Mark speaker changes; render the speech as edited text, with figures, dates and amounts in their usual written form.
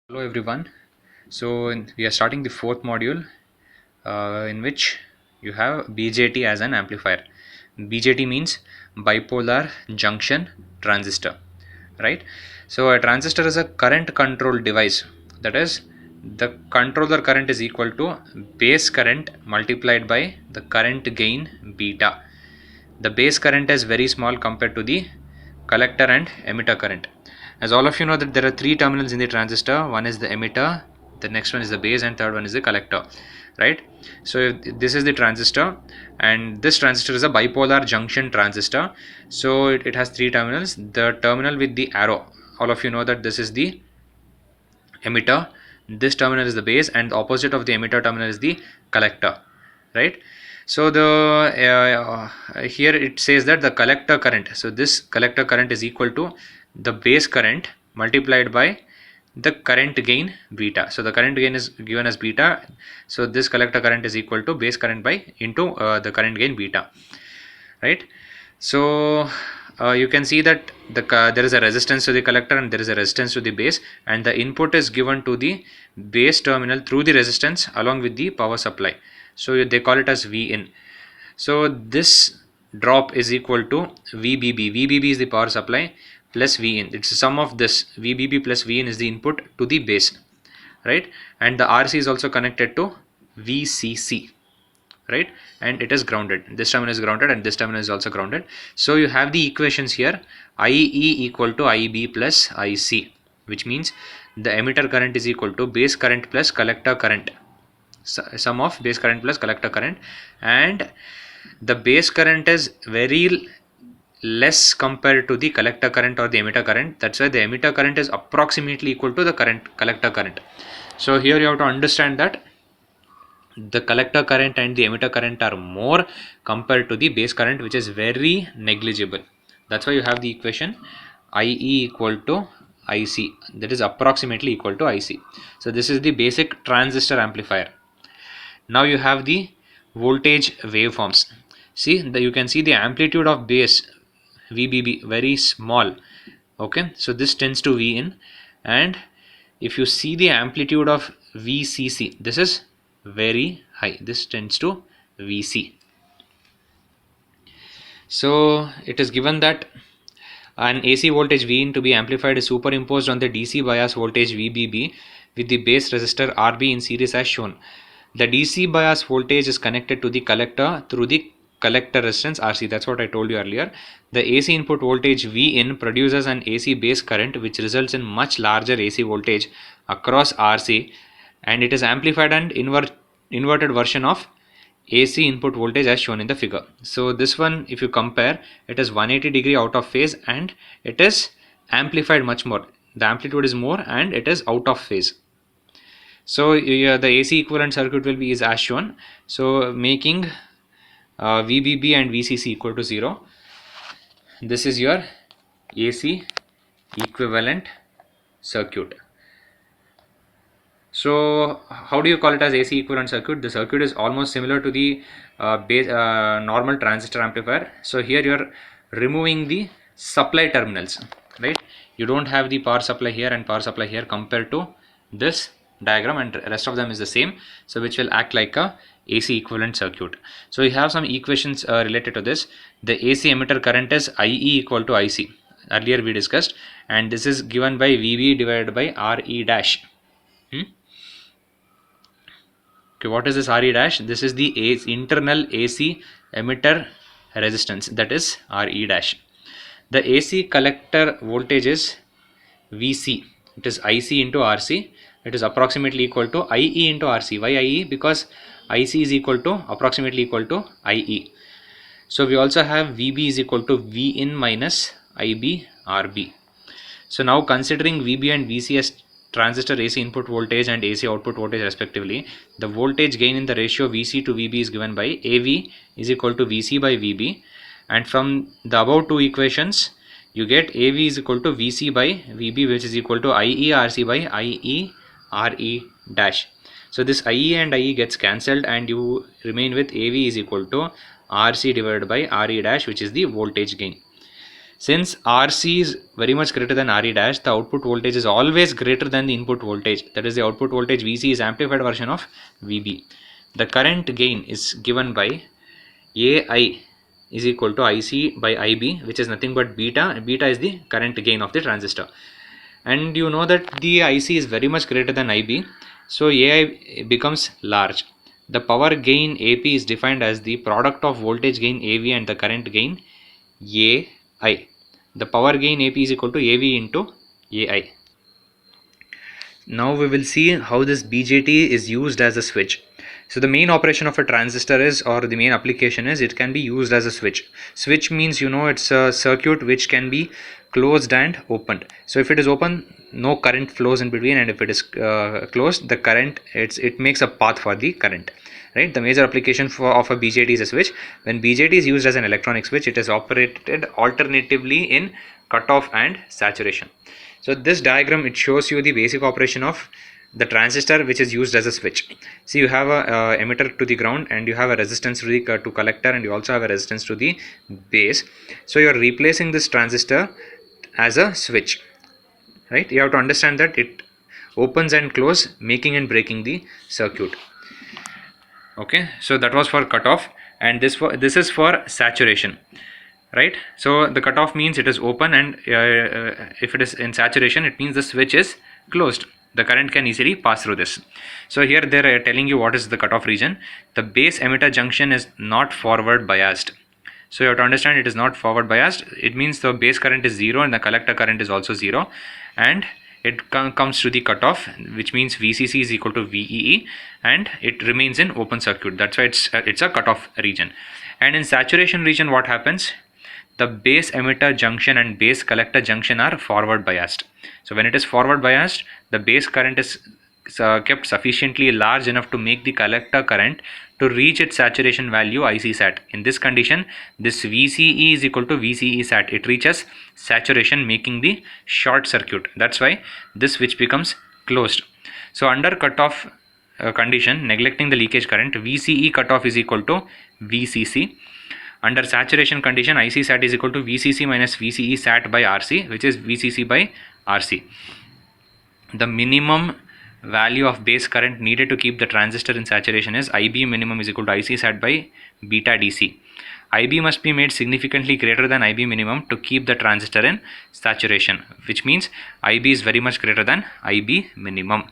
Speaker 1: Hello everyone. We are starting the fourth module in which you have BJT as an amplifier. BJT means bipolar junction transistor, right? So a transistor is a current control device. That is, the controller current is equal to base current multiplied by the current gain beta. The base current is very small compared to the collector and emitter current. As all of you know that there are three terminals in the transistor. One is the emitter, the next one is the base, and third one is the collector, right? So this is the transistor, and this transistor is a bipolar junction transistor. So it has three terminals. The terminal with the arrow, all of you know that this is the emitter, this terminal is the base, and the opposite of the emitter terminal is the collector, right? So the here it says that the collector current, so this collector current is equal to the base current multiplied by the current gain beta. So the current gain is given as beta, so this collector current is equal to base current by into the current gain beta, right? So you can see that there is a resistance to the collector and there is a resistance to the base, and the input is given to the base terminal through the resistance along with the power supply. So they call it as V in. So this drop is equal to VBB. VBB is the power supply plus V in. It's the sum of this. VBB plus V in is the input to the base, right? And the RC is also connected to VCC, right? And it is grounded. This terminal is grounded and this terminal is also grounded. So you have the equations here: IE equal to IB plus IC, which means the emitter current is equal to base current plus collector current, sum of base current plus collector current. And the base current is very less compared to the collector current or the emitter current. That's why the emitter current is approximately equal to the collector current. So here you have to understand that the collector current and the emitter current are more compared to the base current, which is very negligible. That's why you have the equation IE equal to IC, that is approximately equal to IC. So this is the basic transistor amplifier. Now you have the voltage waveforms. See, you can see the amplitude of base VBB very small. Okay, so this tends to V in, and if you see the amplitude of VCC, this is very high. This tends to VC. So it is given that an AC voltage V in to be amplified is superimposed on the DC bias voltage VBB with the base resistor RB in series as shown. The DC bias voltage is connected to the collector through the collector resistance RC. That's what I told you earlier. The AC input voltage V in produces an AC base current which results in much larger AC voltage across RC, and it is amplified and inverted version of AC input voltage as shown in the figure. So this one, if you compare, it is 180-degree out of phase and it is amplified much more. The amplitude is more and it is out of phase. So the AC equivalent circuit will be is as shown. So making VBB and VCC equal to 0. This is your AC equivalent circuit. So how do you call it as AC equivalent circuit? The circuit is almost similar to the normal transistor amplifier. So here you are removing the supply terminals, right? You don't have the power supply here and power supply here compared to this diagram, and rest of them is the same, so which will act like a AC equivalent circuit. So we have some equations related to this. The AC emitter current is IE equal to IC, earlier we discussed, and this is given by VB divided by RE dash. Okay, what is this RE dash? This is the internal AC emitter resistance, that is RE dash. The AC collector voltage is VC, it is IC into RC. It is approximately equal to IE into RC. Why IE? Because IC is equal to approximately equal to IE. So we also have VB is equal to V in minus IB RB. So now considering VB and VC as transistor AC input voltage and AC output voltage respectively, the voltage gain in the ratio VC to VB is given by AV is equal to VC by VB, and from the above two equations you get AV is equal to VC by VB, which is equal to IE RC by IE RE dash. So this IE and IE gets cancelled and you remain with AV is equal to RC divided by RE dash, which is the voltage gain. Since RC is very much greater than RE dash, the output voltage is always greater than the input voltage. That is, the output voltage VC is amplified version of VB. The current gain is given by AI is equal to IC by IB, which is nothing but beta. Beta is the current gain of the transistor. And you know that the IC is very much greater than IB, so AI becomes large. The power gain AP is defined as the product of voltage gain AV and the current gain AI. The power gain AP is equal to AV into AI. Now we will see how this BJT is used as a switch. So the main operation of a transistor is, or the main application is, it can be used as a switch. Switch means, you know, it's a circuit which can be closed and opened. So if it is open, no current flows in between, and if it is closed, the current, it makes a path for the current. Right? The major application of a BJT is a switch. When BJT is used as an electronic switch, it is operated alternatively in cutoff and saturation. So this diagram, it shows you the basic operation of the transistor which is used as a switch. See, you have a emitter to the ground, and you have a resistance to the to collector, and you also have a resistance to the base. So you are replacing this transistor as a switch, right? You have to understand that it opens and closes, making and breaking the circuit. Okay, so that was for cutoff, and this is for saturation. Right, so the cutoff means it is open, and if it is in saturation, it means the switch is closed. The current can easily pass through this. So here they are telling you what is the cutoff region. The base emitter junction is not forward biased. So you have to understand, it is not forward biased. It means the base current is 0 and the collector current is also 0, and it comes to the cutoff, which means VCC is equal to VEE, and it remains in open circuit. That's why it's a cutoff region. And in saturation region, what happens? The base emitter junction and base collector junction are forward biased. So when it is forward biased, the base current is kept sufficiently large enough to make the collector current to reach its saturation value IC sat. In this condition, this VCE is equal to VCE sat. It reaches saturation, making the short circuit. That's why this switch becomes closed. So under cutoff condition, neglecting the leakage current, VCE cutoff is equal to VCC. Under saturation condition, IC sat is equal to VCC minus VCE sat by RC, which is VCC by RC. The minimum value of base current needed to keep the transistor in saturation is IB minimum is equal to IC sat by beta DC. IB must be made significantly greater than IB minimum to keep the transistor in saturation, which means IB is very much greater than IB minimum.